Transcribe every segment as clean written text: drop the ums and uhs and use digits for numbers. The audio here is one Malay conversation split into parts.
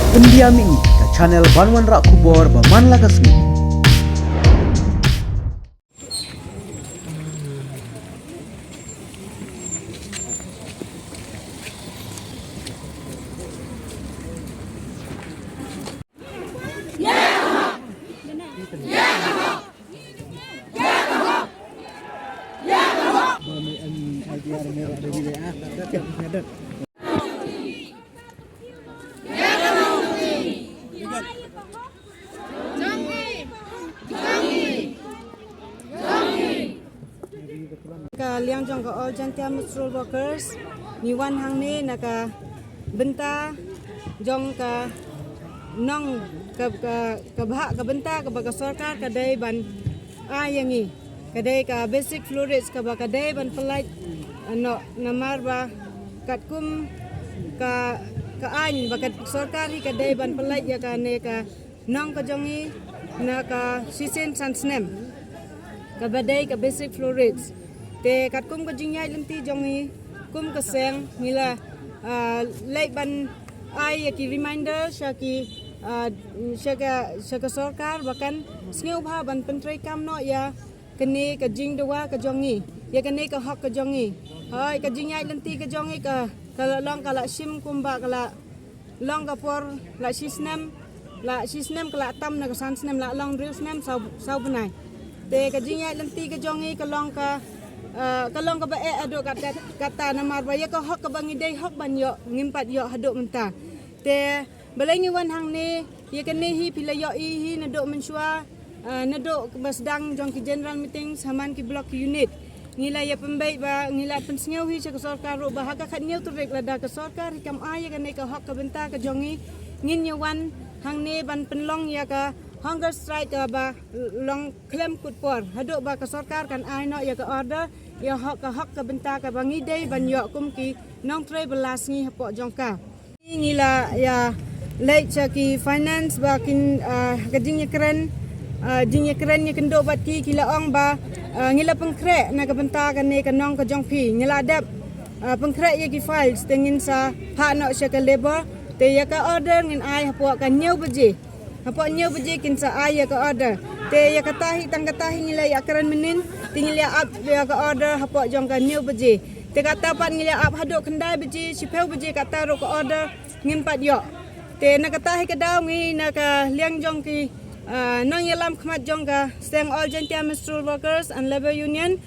Pendiam ini ke channel Banwan Rak Kubor Baman Lagasmi. Liang jong ka all jantia menstrual workers ni wan hang ni naka benta jong ka nong ka bahak ka benta ka baka sarkar ka dai ban ayangi ka dai ka basic fluids ka baka dai ban pelait no namar ba katkum ka ain baka sarkar hi ka dai ban pelait ya ka ne ka nong ka jongi na ka sisen sansnem ka badai ka basic fluids te kat kum ka jingyai lemti jongi kum ka seng ngila late ban ai ki reminder shaki shaka sarkar bahkan sneu bha ban pentrai kam no ya kene ka jing dewa ka jongi ya kene ka hok ka jongi hai ka jingyai lemti ka jongi ka long kala sim kumba kala long ka por la sisnem kala tam na ka sansnem la long riusnem sau benai te ka jingyai lemti ka jongi ka long ka kalong ka ba ado kata namar ba ya ka hok ka bangi dai hok ban yo ngimpat yo haduk menta te balai ngi wan hang ne ya kan ne hi pila yo hi naduk mensua naduk basdang jong ki general meeting saman ki block unit ngila ya pembai ba ngila pensngeu hi sa sarkar ro ba ha ka khat ngeu tu rek lada ka sarkar hi kam ai ya kan ne ka hok ka benta ka jongi ngin yo wan hang ne ban penlong ya ka hunger strike ba long claim kut por haduk ba ka sarkar kan ai no ya ka order ya hok ka benta ka bangi dei ban yo kum ki nong trai belas ngi hapo jongka ngila ya late ki finance ba kin ka jingnya keren ni kendo bat ki kila ong ba ngila pengkrek na ka benta ka ne ka nong ka jongpi ngila adap pengkrek ya ki files tengin sa ha no sya ka labor te ya ka order ngin ai hapo ka nyau beje hapo nyau beje kin sa ai ya ka order te ya katahi tang katahi ngila ya keren menin tinggal up ya ka order hapo jong ka new beje te kata pat ngila up haduk kendai beje sipeu beje kata ro ka order ngin pat yo te na katahi ka daw ngi na ka liang jong ki nang yalam khmat jong ka steng all jantia menstrual workers and labor union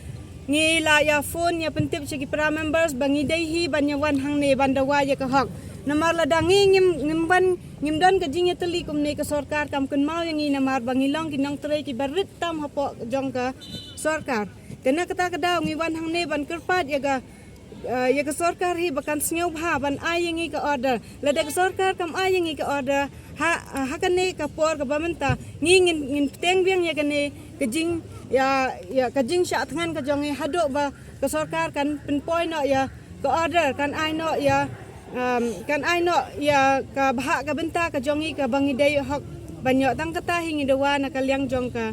ngi la ya phone ya pentip segi para members bangi dei hi banya wan hang ne bandawa ya ka hok namar la dangi ngim don ka jingya teli kum ne ka sarkar kam kun mau yang ina mar bangilong kinang trai ki barit tam hapo jong ka sarkar tena kata ka ngi wan hang ne ban kerpat ya ka sarkar hi bakan sneu bha ban ai yang ka order la da ka sarkar kam ai yang ka order ha kan ne ka por ka bamenta ngin teng biang ya ka ne ka jing ya ka jing sha thangan ka jong hado ba ka sarkar kan pen point no ya ka order kan ai no ya kan ai no ya ka bahak ka benta ka jongi ka bangi dai hok banyo tang kata hingi dewa na kaliang jong ka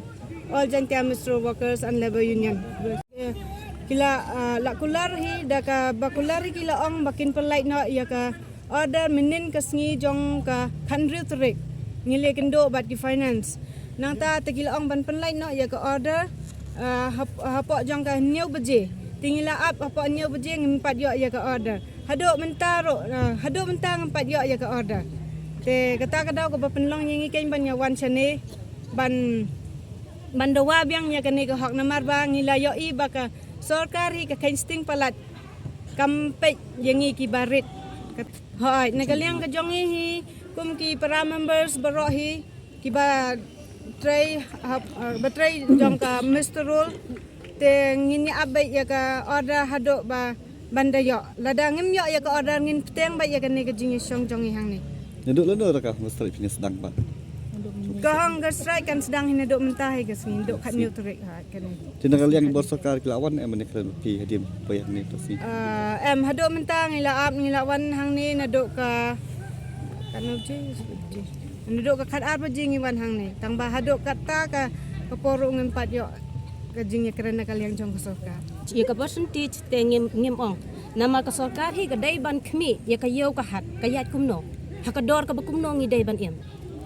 all jantia menstrual workers and labor union kila la kular hi da ka bakular hi kila ong bakin pelait no ya ka order minin ka sngi jong ka khandriu trek ngile kendo bat ki finance nang ta te kila ong ban pelait no ya ka order hapo jong ka new beje tingila up hapo new beje ngimpat yo ya ka order haduk mentang empat yo ya ka order te kata kadau ko penlong ngi kain ban wan chane ban dawa biang ya kane ka hok namar ba ngila yo I baka sarkar hi ka kain sting palat kampe yangi ki barit hoi nagaliang ka jongi hi kum ki para members baro hi ki ba tray jong ka Mr. Rule te ngini abai ya ka order haduk ba banda yo lada ngim yo ya ka order ngin peteng ba ya ka ne ka jingi song jong hang ni Neduk lada ka mesti punya sedang ba. Ka hunger strike kan sedang hinaduk mentah ka sing duk kat new trek ha kan Tina kalian bersokar kilawan em keren pi hadim payah ni pasti. Em haduk mentah ngilawan hang ni naduk ka kan uji naduk ka khat ar ba jingi wan hang ni tang ba haduk kata ka poru ngimpat yo ka jingi kerana kalian jong ka soka ya ka percentage te ngim ong nama ka sarkar hi ka dai ban khmi ya ka yo ka hat ka yat kum no hakador ka bakum no ngi day ban em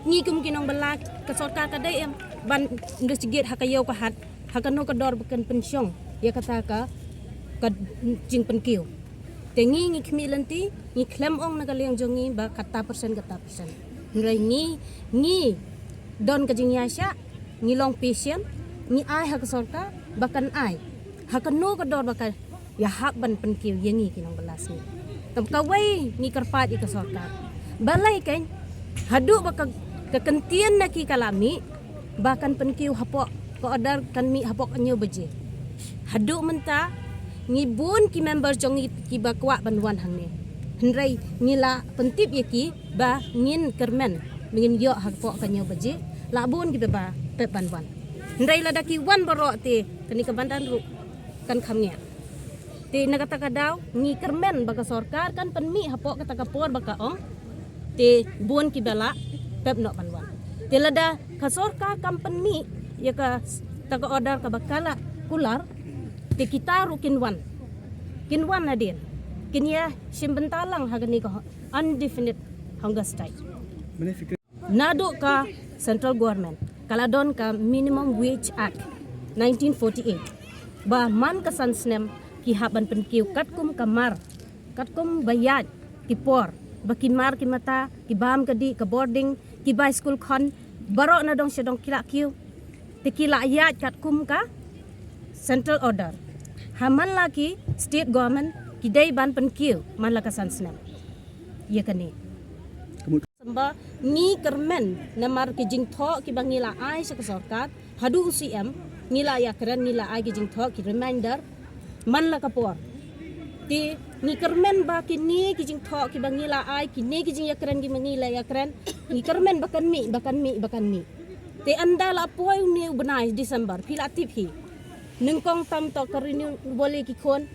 ngi kum kinong balak ka sorkar ka day em ban investigate hakayo ka hat hakano ka dor bakan pensyong ya kata ka jing penkiu tengi ngi khmilanti ngi klem ong na kaliang jongi ba kata persen ngai ngi don ka jing yasha ngi long patient ngi ai hak sorkar bakan ai hakano ka dor bakan ya hak ban penkiu yengi kinong balas ni tam kawai ngi karpat ika sorkar balai kan hadu baka kekentian na ki kalami bahkan penkiu hapok ko order kan mi hapok anyo beje hadu menta ngibun ki member jong ki bakwa banwan hang ni hendrai ngila pentip yaki ba ngin kermen mengin yo hapok kanyo beje labun ki ba pe banwan hendrai lada ki wan baro te kani ka bandan ru kan khamnya te nakata kadaw ngi kermen baka sorkar kan penmi hapok kata kapor baka ong te buon ki bala pep no banwan te lada ka sorkar kampen mi ya ka taga order ka bakala kular te kita ru kinwan adin kinya simbentalang hagani ka undefinite hunger strike nado ka central government kaladon ka minimum wage act 1948 ba man ka sansnem ki haban penkiu katkum kamar katkum bayat ki por bakimar ki mata ki bam kadi ka boarding ki by school khon baro na dong sedong kila kiu te kila ayat kat kum ka central order haman laki state government ki dai ban pen kiu man la ka sansnam ye kani samba ni kermen namar ki jing tho ki bangila ai sa ka sarkat hadu ucm nila ya keren nila ai ki jing tho ki reminder man la ka por ti ni kermen ba kini kijing tho ki bangila ai kini kijing yakren ki mangila yakren ni kermen bakan mi te anda la poi ni benai Desember pila tip hi nengkong tam to kerini boleh ki kon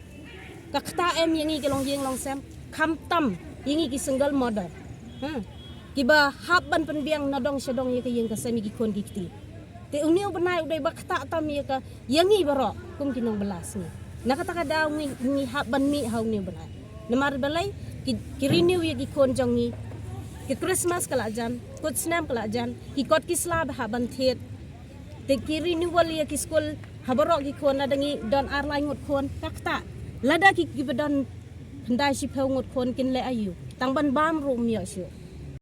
kakta em yangi ki long yeng long sem kham tam yangi ki single mother ki ba hab ban pen biang nadong sedong ye ki yeng ka semi ki kon ki ti te uniu benai udai bakta tam ye ka yangi baro kum kinong belas ni nakataka daw ngi haban mi haw ni banay namar balay ki renew ye ki kon jong ni ki Christmas kala jan kot snam kala jan ki kot ki slab haban thet te ki renewal ye ki school habaro ki kon nadangi don arlai ngot kon kakta lada ki bedon ndai si phau ngot kon kin le ayu tang ban bam rum yo shu